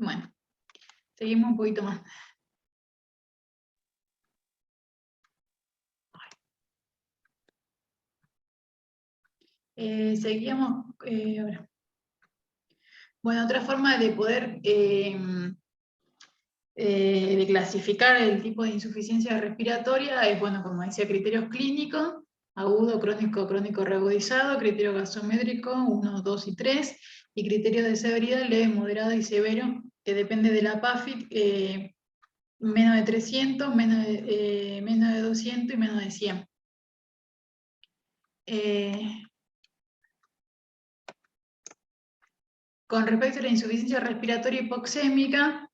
Bueno, seguimos un poquito más. Seguíamos ahora. Bueno, otra forma de poder de clasificar el tipo de insuficiencia respiratoria es, bueno, como decía, criterios clínicos, agudo, crónico, crónico reagudizado, criterio gasométrico 1, 2 y 3, y criterio de severidad leve, moderado y severo, que depende de la PAFIT, menos de 300, menos de 200 y menos de 100. Con respecto a la insuficiencia respiratoria hipoxémica,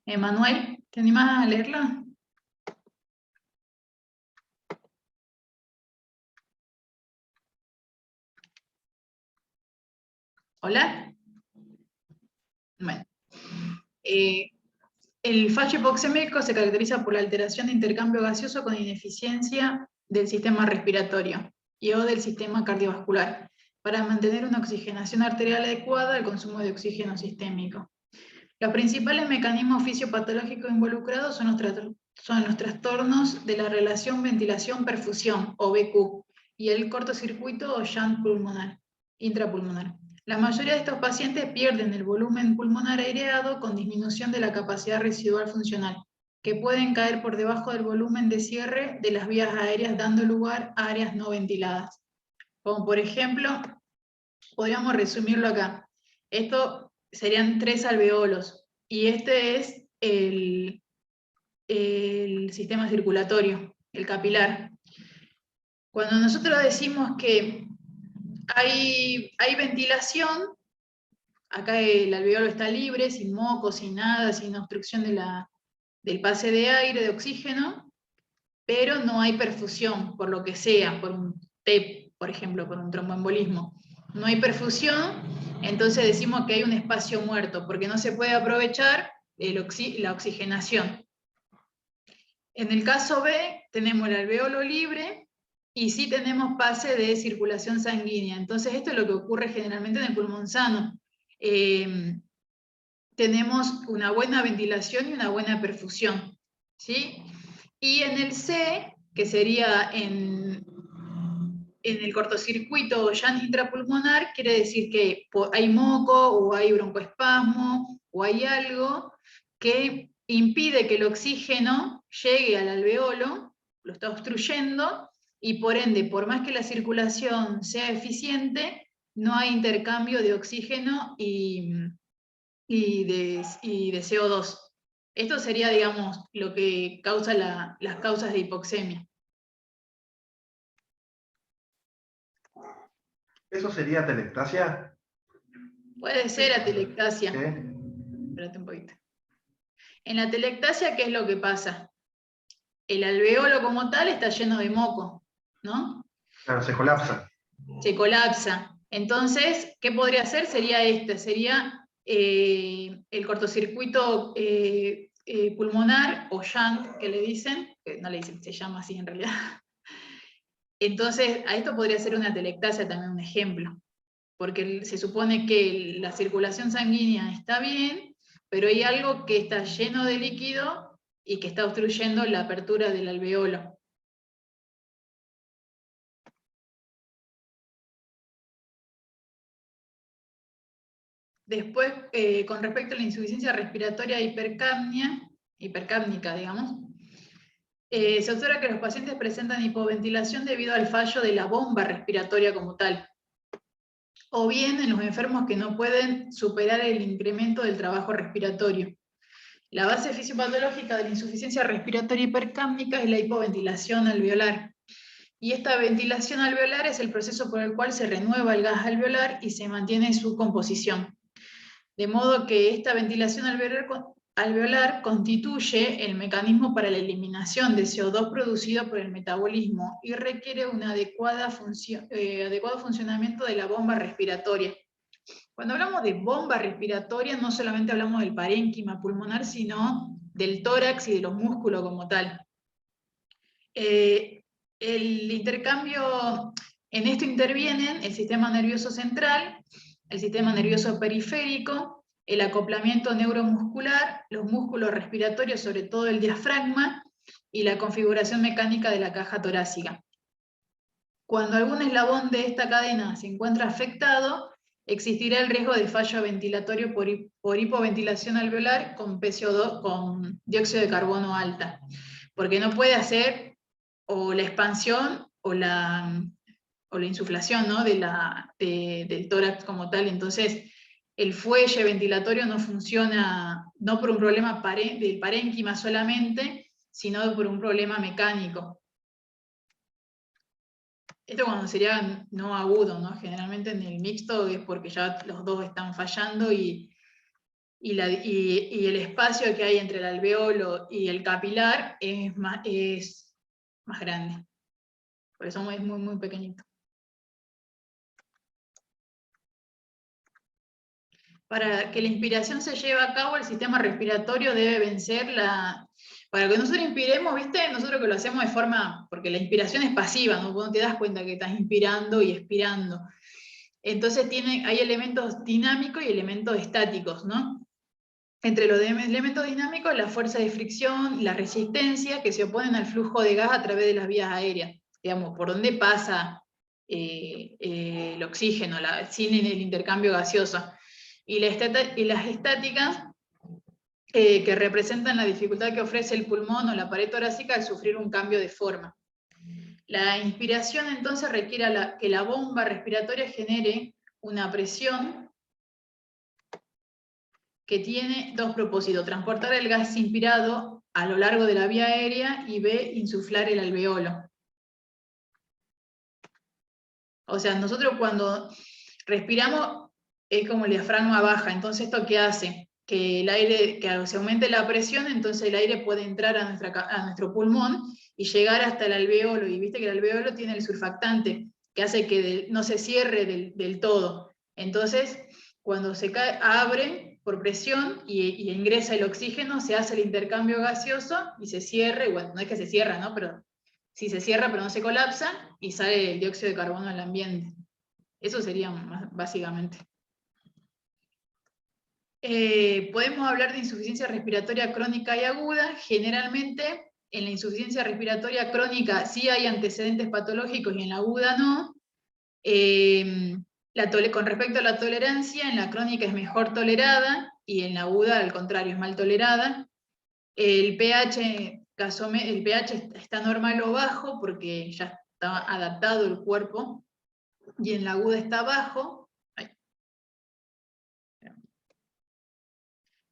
Manuel, ¿te animás a leerla? ¿Hola? Bueno. El fallo hipoxémico se caracteriza por la alteración de intercambio gaseoso con ineficiencia del sistema respiratorio y o del sistema cardiovascular para mantener una oxigenación arterial adecuada al consumo de oxígeno sistémico. Los principales mecanismos fisiopatológicos involucrados son los trastornos de la relación ventilación-perfusión, o VQ, y el cortocircuito o shunt pulmonar, intrapulmonar. La mayoría de estos pacientes pierden el volumen pulmonar aireado con disminución de la capacidad residual funcional, que pueden caer por debajo del volumen de cierre de las vías aéreas, dando lugar a áreas no ventiladas. Como por ejemplo, podríamos resumirlo acá. Esto serían 3 alveolos, y este es el sistema circulatorio, el capilar. Cuando nosotros decimos que hay ventilación, acá el alveolo está libre, sin moco, sin nada, sin obstrucción del pase de aire, de oxígeno, pero no hay perfusión, por lo que sea, por un TEP, por ejemplo, por un tromboembolismo. No hay perfusión, entonces decimos que hay un espacio muerto, porque no se puede aprovechar la oxigenación. En el caso B, tenemos el alveolo libre, y sí tenemos pase de circulación sanguínea. Entonces esto es lo que ocurre generalmente en el pulmón sano. Tenemos una buena ventilación y una buena perfusión, ¿sí? Y en el C, que sería en el cortocircuito o shunt intrapulmonar, quiere decir que hay moco, o hay broncoespasmo, o hay algo que impide que el oxígeno llegue al alveolo, lo está obstruyendo, y por ende, por más que la circulación sea eficiente, no hay intercambio de oxígeno y de CO2. Esto sería, digamos, lo que causa las causas de hipoxemia. ¿Eso sería atelectasia? Puede ser atelectasia. ¿Qué? Espérate un poquito. En la atelectasia, ¿qué es lo que pasa? El alveolo como tal está lleno de moco, ¿no? Claro, se colapsa. Se colapsa. Entonces, ¿qué podría ser? Sería sería el cortocircuito pulmonar, o shunt, que le dicen, que no le dicen, se llama así en realidad. Entonces, a esto podría ser una atelectasia también un ejemplo, porque se supone que la circulación sanguínea está bien, pero hay algo que está lleno de líquido y que está obstruyendo la apertura del alveolo. Después, con respecto a la insuficiencia respiratoria hipercápnica, digamos, se observa que los pacientes presentan hipoventilación debido al fallo de la bomba respiratoria como tal, o bien en los enfermos que no pueden superar el incremento del trabajo respiratorio. La base fisiopatológica de la insuficiencia respiratoria hipercápnica es la hipoventilación alveolar. Y esta ventilación alveolar es el proceso por el cual se renueva el gas alveolar y se mantiene su composición. De modo que esta ventilación alveolar constituye el mecanismo para la eliminación de CO2 producido por el metabolismo y requiere un adecuado funcionamiento de la bomba respiratoria. Cuando hablamos de bomba respiratoria, no solamente hablamos del parénquima pulmonar, sino del tórax y de los músculos como tal. El intercambio, en esto intervienen el sistema nervioso central, el sistema nervioso periférico el acoplamiento neuromuscular, los músculos respiratorios, sobre todo el diafragma, y la configuración mecánica de la caja torácica. Cuando algún eslabón de esta cadena se encuentra afectado, existirá el riesgo de fallo ventilatorio por hipoventilación alveolar con PCO2, con dióxido de carbono alta, porque no puede hacer o la expansión o la insuflación, ¿no? del tórax como tal. Entonces, el fuelle ventilatorio no funciona, no por un problema del parénquima solamente, sino por un problema mecánico. Esto cuando sería no agudo, ¿no? Generalmente en el mixto es porque ya los dos están fallando y el espacio que hay entre el alveolo y el capilar es más grande. Por eso es muy, muy pequeñito. Para que la inspiración se lleve a cabo, el sistema respiratorio debe vencer Para que nosotros inspiremos, ¿viste? Nosotros que lo hacemos de forma... Porque la inspiración es pasiva, ¿no? Vos no te das cuenta que estás inspirando y expirando. Entonces hay elementos dinámicos y elementos estáticos, ¿no? Entre los elementos dinámicos, la fuerza de fricción y la resistencia que se oponen al flujo de gas a través de las vías aéreas. Digamos, por dónde pasa el oxígeno, sin el intercambio gaseoso. Y las estáticas, que representan la dificultad que ofrece el pulmón o la pared torácica al sufrir un cambio de forma. La inspiración entonces requiere que la bomba respiratoria genere una presión que tiene dos propósitos: transportar el gas inspirado a lo largo de la vía aérea y B, insuflar el alveolo. O sea, nosotros cuando respiramos es como el diafragma baja, entonces ¿esto qué hace? Que el aire, que se aumente la presión, entonces el aire puede entrar a nuestro pulmón y llegar hasta el alveolo, y viste que el alveolo tiene el surfactante, que hace que no se cierre del todo. Entonces, cuando se abre por presión y ingresa el oxígeno, se hace el intercambio gaseoso y se cierra, y bueno, no es que se cierra, ¿no? Pero sí se cierra, pero no se colapsa, y sale el dióxido de carbono al ambiente. Eso sería básicamente. Podemos hablar de insuficiencia respiratoria crónica y aguda. Generalmente, en la insuficiencia respiratoria crónica sí hay antecedentes patológicos y en la aguda no. Con respecto a la tolerancia, en la crónica es mejor tolerada y en la aguda, al contrario, es mal tolerada. El pH está normal o bajo porque ya está adaptado el cuerpo, y en la aguda está bajo.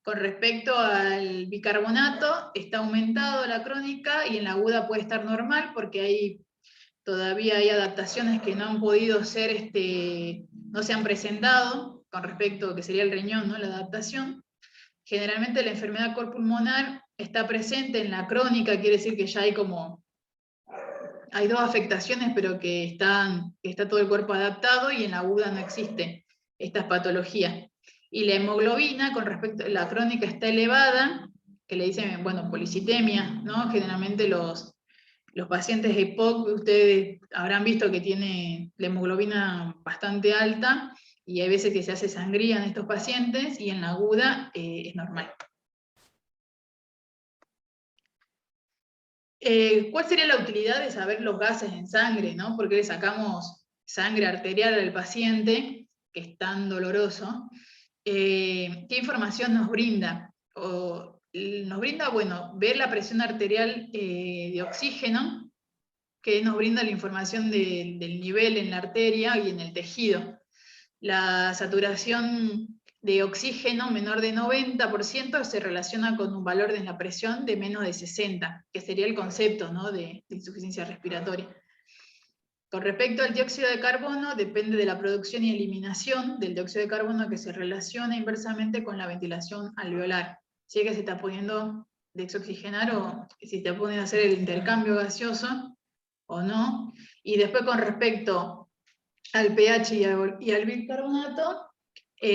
Con respecto al bicarbonato, está aumentado la crónica y en la aguda puede estar normal porque todavía hay adaptaciones que no han podido ser, no se han presentado con respecto a lo que sería el riñón, ¿no? La adaptación. Generalmente la enfermedad corpulmonar está presente en la crónica, quiere decir que ya hay dos afectaciones, pero que está todo el cuerpo adaptado, y en la aguda no existe estas patologías. Y la hemoglobina, con respecto a la crónica, está elevada, que le dicen, bueno, policitemia, ¿no? Generalmente los pacientes de EPOC, ustedes habrán visto que tiene la hemoglobina bastante alta, y hay veces que se hace sangría en estos pacientes, y en la aguda es normal. ¿Cuál sería la utilidad de saber los gases en sangre, ¿no? Porque le sacamos sangre arterial al paciente, que es tan doloroso. ¿Qué información nos brinda? Nos brinda, bueno, ver la presión arterial de oxígeno, que nos brinda la información del nivel en la arteria y en el tejido. La saturación de oxígeno menor de 90% se relaciona con un valor de la presión de menos de 60, que sería el concepto, ¿no? de insuficiencia respiratoria. Con respecto al dióxido de carbono, depende de la producción y eliminación del dióxido de carbono, que se relaciona inversamente con la ventilación alveolar. Si es que se está pudiendo desoxigenar o si se está pudiendo hacer el intercambio gaseoso o no. Y después, con respecto al pH y al bicarbonato,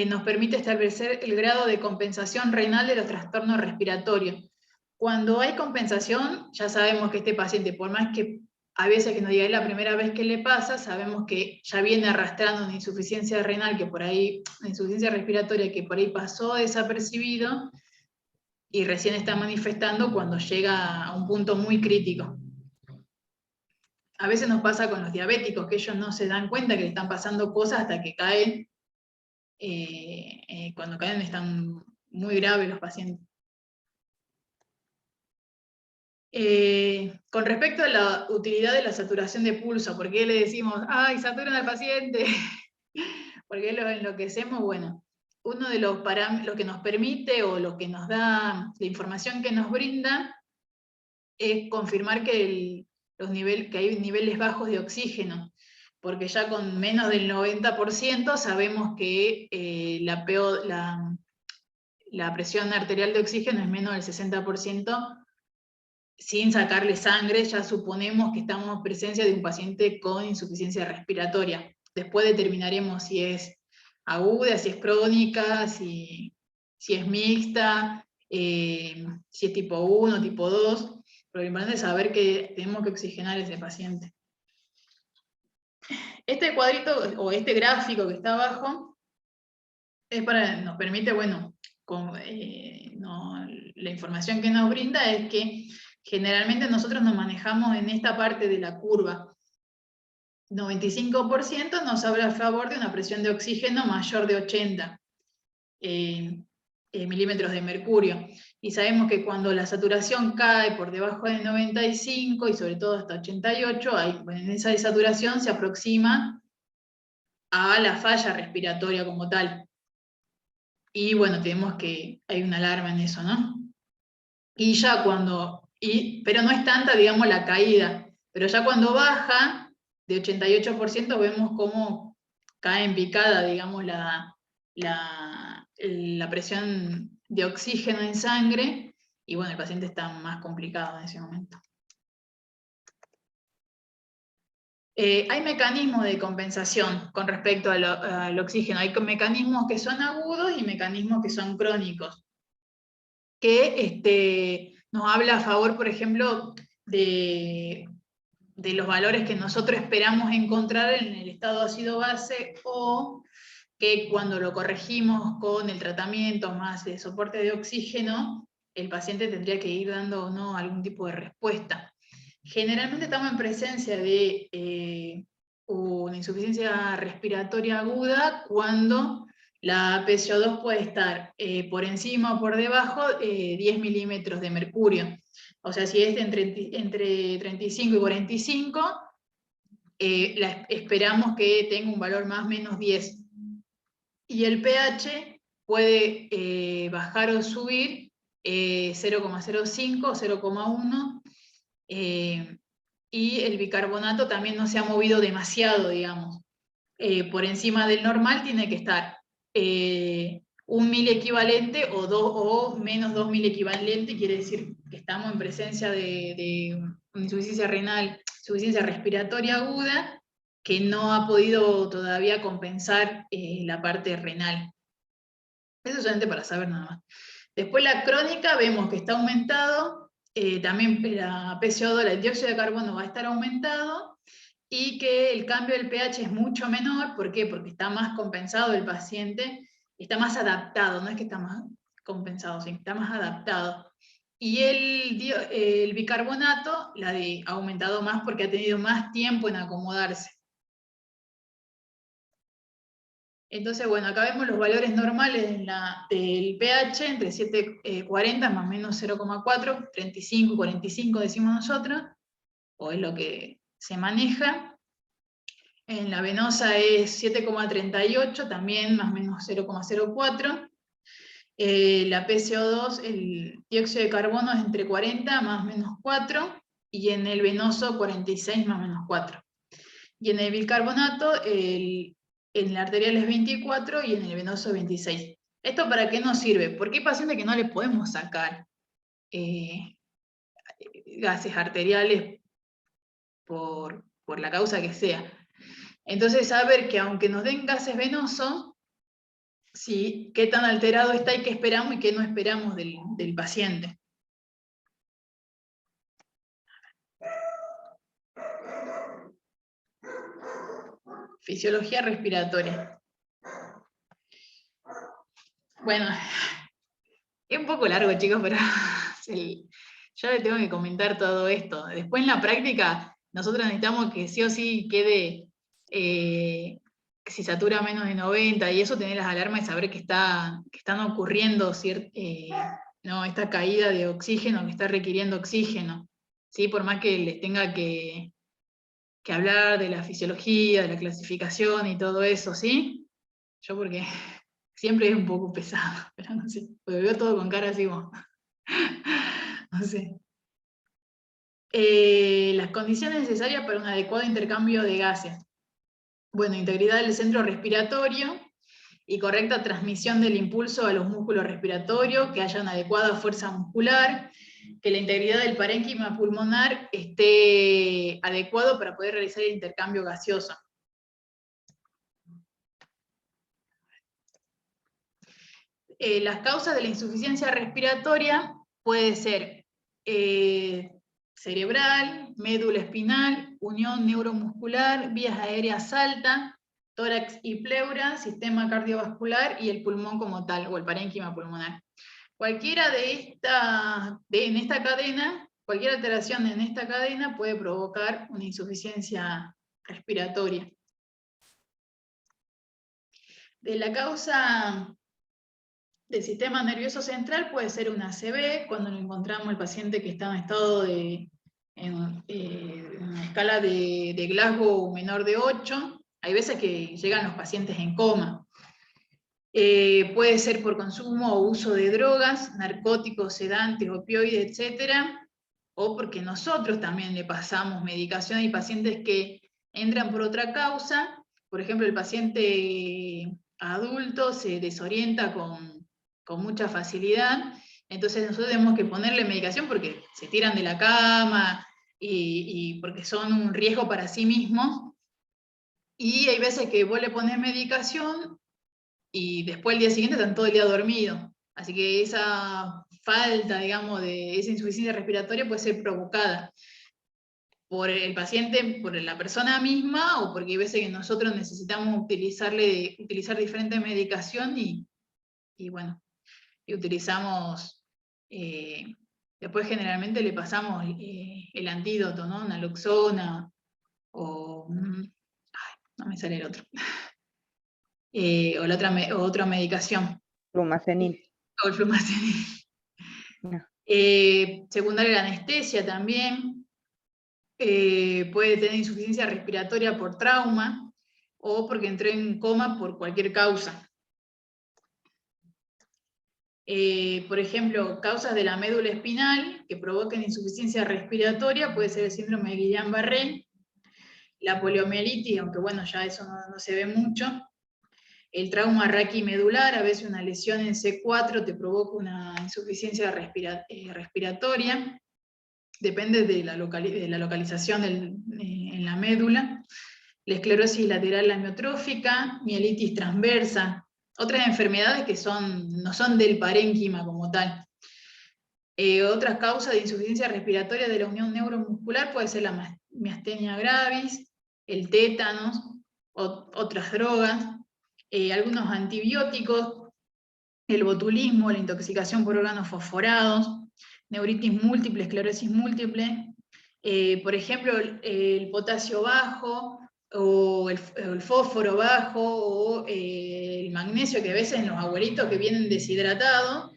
nos permite establecer el grado de compensación renal de los trastornos respiratorios. Cuando hay compensación, ya sabemos que este paciente, por más que a veces que nos diga es la primera vez que le pasa, sabemos que ya viene arrastrando una insuficiencia renal, que por ahí, una insuficiencia respiratoria que por ahí pasó desapercibido, y recién está manifestando cuando llega a un punto muy crítico. A veces nos pasa con los diabéticos, que ellos no se dan cuenta que le están pasando cosas hasta que caen, cuando caen están muy graves los pacientes. Con respecto a la utilidad de la saturación de pulso, ¿por qué le decimos, ay, saturan al paciente? ¿Por qué lo enloquecemos? Bueno, uno de los parámetros que nos permite o lo que nos da, la información que nos brinda, es confirmar que, que hay niveles bajos de oxígeno, porque ya con menos del 90% sabemos que la presión arterial de oxígeno es menos del 60%, sin sacarle sangre, ya suponemos que estamos en presencia de un paciente con insuficiencia respiratoria. Después determinaremos si es aguda, si es crónica, si es mixta, si es tipo 1, tipo 2, pero lo importante es saber que tenemos que oxigenar a ese paciente. Este cuadrito, o este gráfico que está abajo, nos permite, bueno, la información que nos brinda es que generalmente nosotros nos manejamos en esta parte de la curva. 95% nos habla a favor de una presión de oxígeno mayor de 80 milímetros de mercurio. Y sabemos que cuando la saturación cae por debajo de 95 y sobre todo hasta 88, en esa desaturación se aproxima a la falla respiratoria como tal. Y bueno, hay una alarma en eso, ¿no? Y ya pero no es tanta, digamos, la caída, pero ya cuando baja de 88% vemos cómo cae en picada, digamos, la presión de oxígeno en sangre, y bueno, el paciente está más complicado en ese momento. Hay mecanismos de compensación con respecto al oxígeno. Hay mecanismos que son agudos y mecanismos que son crónicos, que nos habla a favor, por ejemplo, de los valores que nosotros esperamos encontrar en el estado ácido-base, o que cuando lo corregimos con el tratamiento más de soporte de oxígeno, el paciente tendría que ir dando o no algún tipo de respuesta. Generalmente estamos en presencia de una insuficiencia respiratoria aguda cuando la PCO2 puede estar por encima o por debajo 10 milímetros de mercurio. O sea, si es entre 35 y 45, esperamos que tenga un valor más o menos 10. Y el pH puede bajar o subir 0,05 o 0,1. Y el bicarbonato también no se ha movido demasiado, digamos. Por encima del normal tiene que estar 1 mil equivalente o menos 2 mil equivalente, quiere decir que estamos en presencia de una insuficiencia renal, insuficiencia respiratoria aguda, que no ha podido todavía compensar la parte renal. Eso es solamente para saber nada más. Después la crónica, vemos que está aumentado, también la PCO2, el dióxido de carbono va a estar aumentado, y que el cambio del pH es mucho menor. ¿Por qué? Porque está más compensado el paciente, está más adaptado, no es que está más compensado, sino que está más adaptado. Y el bicarbonato ha aumentado más porque ha tenido más tiempo en acomodarse. Entonces, bueno, acá vemos los valores normales del pH, entre 740 más o menos 0,4, 35, 45 decimos nosotros, o es lo que se maneja. En la venosa es 7,38, también más o menos 0,04. La PCO2, el dióxido de carbono, es entre 40 más o menos 4, y en el venoso 46 más o menos 4. Y en el bicarbonato, en la arterial es 24 y en el venoso 26. ¿Esto para qué nos sirve? Porque hay pacientes que no le podemos sacar gases arteriales por la causa que sea. Entonces, saber que aunque nos den gases venosos, sí, qué tan alterado está y qué esperamos y qué no esperamos del paciente. Fisiología respiratoria. Bueno, es un poco largo, chicos, pero yo les tengo que comentar todo esto. Después en la práctica, nosotros necesitamos que sí o sí quede, si satura menos de 90 y eso, tener las alarmas y saber que están ocurriendo no, esta caída de oxígeno, que está requiriendo oxígeno. ¿Sí? Por más que les tenga que hablar de la fisiología, de la clasificación y todo eso, ¿sí? Yo porque siempre es un poco pesado, pero no sé, porque veo todo con cara así como... no sé. Las condiciones necesarias para un adecuado intercambio de gases. Bueno, integridad del centro respiratorio y correcta transmisión del impulso a los músculos respiratorios, que haya una adecuada fuerza muscular, que la integridad del parénquima pulmonar esté adecuado para poder realizar el intercambio gaseoso. Las causas de la insuficiencia respiratoria puede ser cerebral, médula espinal, unión neuromuscular, vías aéreas altas, tórax y pleura, sistema cardiovascular y el pulmón como tal, o el parénquima pulmonar. Cualquiera en esta cadena, cualquier alteración en esta cadena puede provocar una insuficiencia respiratoria. De la causa del sistema nervioso central puede ser una ACV, cuando nos encontramos el paciente que está en estado en una escala de Glasgow menor de 8, hay veces que llegan los pacientes en coma. Puede ser por consumo o uso de drogas, narcóticos, sedantes, opioides, etc. O porque nosotros también le pasamos medicación. Hay pacientes que entran por otra causa, por ejemplo el paciente adulto se desorienta con mucha facilidad, entonces nosotros tenemos que ponerle medicación porque se tiran de la cama y porque son un riesgo para sí mismos, y hay veces que vos le pones medicación y después el día siguiente están todo el día dormidos, así que esa falta, digamos, de esa insuficiencia respiratoria puede ser provocada por el paciente, por la persona misma, o porque hay veces que nosotros necesitamos utilizar diferente medicación y bueno, y utilizamos, después generalmente le pasamos el antídoto, ¿no? Naloxona, o, no me sale el otro, o otra medicación. Flumacenil. O el flumacenil. No. Secundaria la anestesia también, puede tener insuficiencia respiratoria por trauma, o porque entró en coma por cualquier causa. Por ejemplo, causas de la médula espinal que provoquen insuficiencia respiratoria, puede ser el síndrome de Guillain-Barré, la poliomielitis, aunque bueno, ya eso no se ve mucho, el trauma raquimedular, a veces una lesión en C4 te provoca una insuficiencia respiratoria, depende de la localización en la médula, la esclerosis lateral amiotrófica, mielitis transversa, otras enfermedades que no son del parénquima como tal. Otras causas de insuficiencia respiratoria de la unión neuromuscular puede ser la miastenia gravis, el tétanos, otras drogas, algunos antibióticos, el botulismo, la intoxicación por órganos fosforados, neuritis múltiple, esclerosis múltiple, por ejemplo, el potasio bajo, o el fósforo bajo, o el magnesio, que a veces en los abuelitos que vienen deshidratados,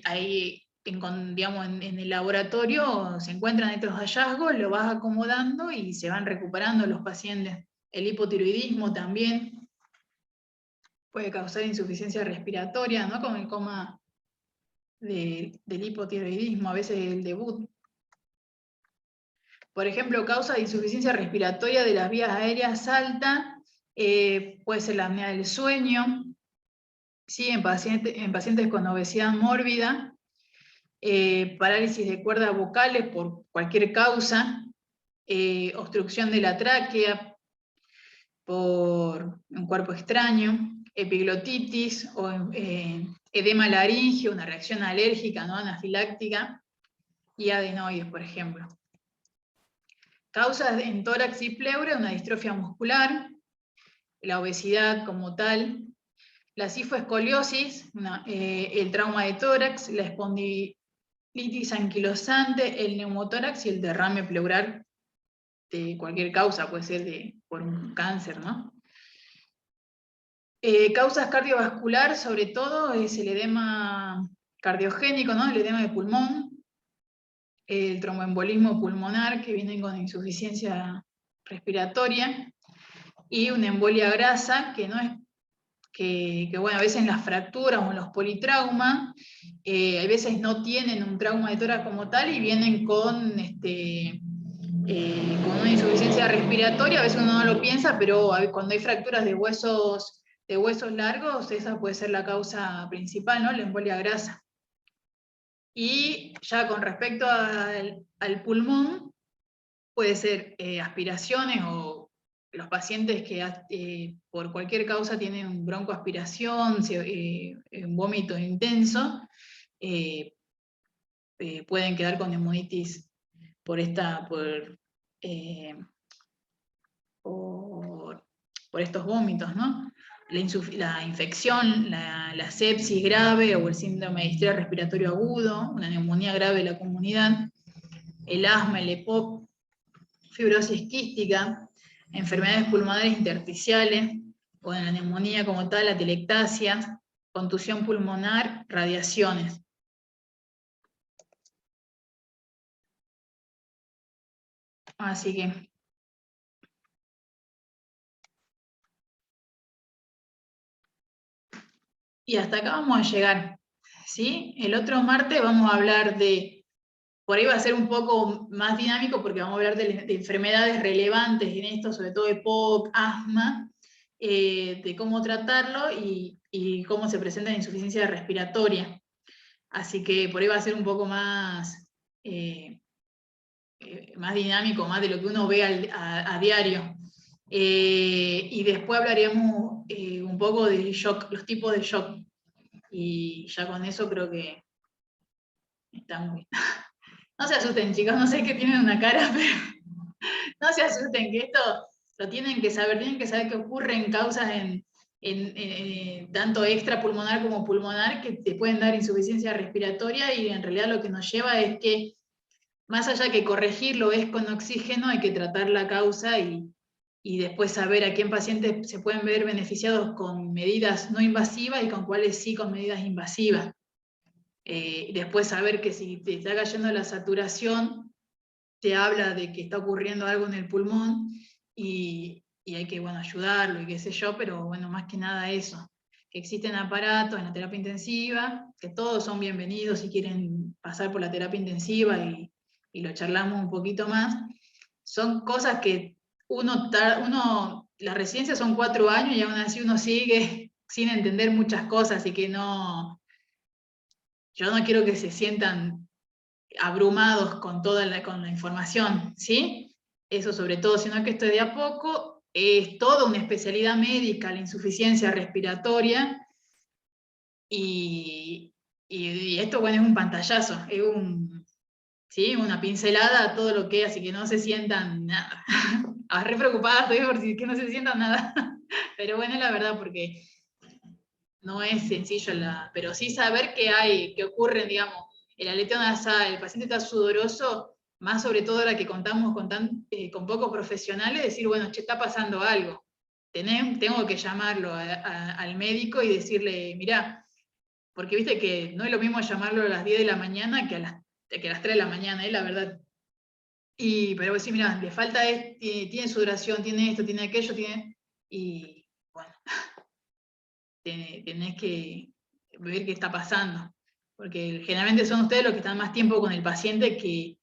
ahí digamos, en el laboratorio se encuentran estos hallazgos, lo vas acomodando y se van recuperando los pacientes. El hipotiroidismo también puede causar insuficiencia respiratoria, ¿no? Con el coma del hipotiroidismo, a veces el debut. Por ejemplo, causa de insuficiencia respiratoria de las vías aéreas altas, puede ser la apnea del sueño, ¿sí? En pacientes con obesidad mórbida, parálisis de cuerdas vocales por cualquier causa, obstrucción de la tráquea por un cuerpo extraño, epiglotitis o edema laringio, una reacción alérgica no anafiláctica, y adenoides, por ejemplo. Causas en tórax y pleura, una distrofia muscular, la obesidad como tal, la cifoescoliosis, el trauma de tórax, la espondilitis anquilosante, el neumotórax y el derrame pleural de cualquier causa, puede ser por un cáncer, ¿no? Causas cardiovascular, sobre todo, es el edema cardiogénico, ¿no? El edema de pulmón, el tromboembolismo pulmonar, que viene con insuficiencia respiratoria, y una embolia grasa, que no es bueno, a veces en las fracturas o en los politraumas, hay veces no tienen un trauma de tórax como tal y vienen con una insuficiencia respiratoria. A veces uno no lo piensa, pero cuando hay fracturas de huesos largos, esa puede ser la causa principal, ¿no? La embolia grasa. Y ya con respecto al pulmón, puede ser aspiraciones o los pacientes que por cualquier causa tienen broncoaspiración, un vómito intenso, pueden quedar con neumonitis por estos vómitos, ¿no? La infección, la sepsis grave o el síndrome de distrés respiratorio agudo, una neumonía grave de la comunidad, el asma, el EPOC, fibrosis quística, enfermedades pulmonares intersticiales, o en la neumonía como tal, atelectasias, contusión pulmonar, radiaciones. Así que y hasta acá vamos a llegar, ¿sí? El otro martes vamos a hablar por ahí va a ser un poco más dinámico porque vamos a hablar de enfermedades relevantes en esto, sobre todo EPOC, asma, de cómo tratarlo y cómo se presenta la insuficiencia respiratoria. Así que por ahí va a ser un poco más dinámico, más de lo que uno ve a diario. Y después hablaríamos un poco de shock, los tipos de shock. Y ya con eso creo que está muy... No se asusten, chicos, no sé qué tienen una cara, pero no se asusten, que esto lo tienen que saber que ocurren causas tanto extrapulmonar como pulmonar que te pueden dar insuficiencia respiratoria, y en realidad lo que nos lleva es que, más allá que corregirlo es con oxígeno, hay que tratar la causa y después saber a qué pacientes se pueden ver beneficiados con medidas no invasivas y con cuáles sí con medidas invasivas. Después saber que si te está cayendo la saturación, te habla de que está ocurriendo algo en el pulmón y hay que, bueno, ayudarlo y qué sé yo, pero bueno, más que nada eso. Que existen aparatos en la terapia intensiva, que todos son bienvenidos si quieren pasar por la terapia intensiva y lo charlamos un poquito más. Son cosas que las residencias son 4 años y aún así uno sigue sin entender muchas cosas, y que yo no quiero que se sientan abrumados con con la información, ¿sí? Eso sobre todo, sino que esto de a poco es toda una especialidad médica, la insuficiencia respiratoria, y esto, bueno, es un pantallazo, es ¿sí? Una pincelada a todo lo que es, así que no se sientan nada. Re preocupada estoy por que no se sientan nada, pero bueno, es la verdad, porque no es sencillo, pero sí saber que ocurren, digamos, el aleteo nasal, el paciente está sudoroso, más sobre todo ahora que contamos con pocos profesionales, decir, bueno, che, está pasando algo. Tengo que llamarlo al médico y decirle, mirá, porque viste que no es lo mismo llamarlo a las 10 de la mañana que a las 3 de la mañana, la verdad. Pero vos decís, mirá, le falta tiene sudoración, tiene esto, tiene aquello, y bueno, tenés que ver qué está pasando, porque generalmente son ustedes los que están más tiempo con el paciente que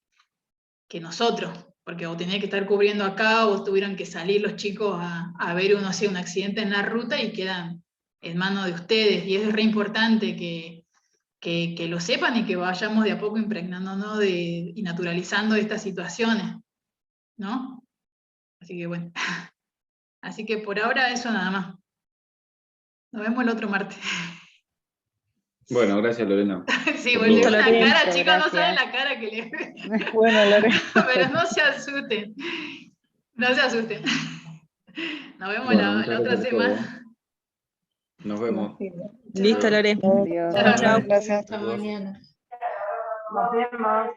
nosotros, porque o tenés que estar cubriendo acá, o tuvieron que salir los chicos a ver un accidente en la ruta y quedan en manos de ustedes, y es re importante que lo sepan y que vayamos de a poco impregnándonos y naturalizando estas situaciones, ¿no? Así que bueno, así que por ahora eso nada más. Nos vemos el otro martes. Bueno, gracias, Lorena. Sí, Por volví todo. una Lorenzo, cara, chicos, no saben gracias. la cara que le... Bueno, Lorenzo. Pero no se asusten. No se asusten. Nos vemos Bueno, la muchas otra gracias a todos. semana. Nos vemos. Listo, Lore. Adiós. Chao. Chao. Gracias. Hasta mañana. Nos vemos.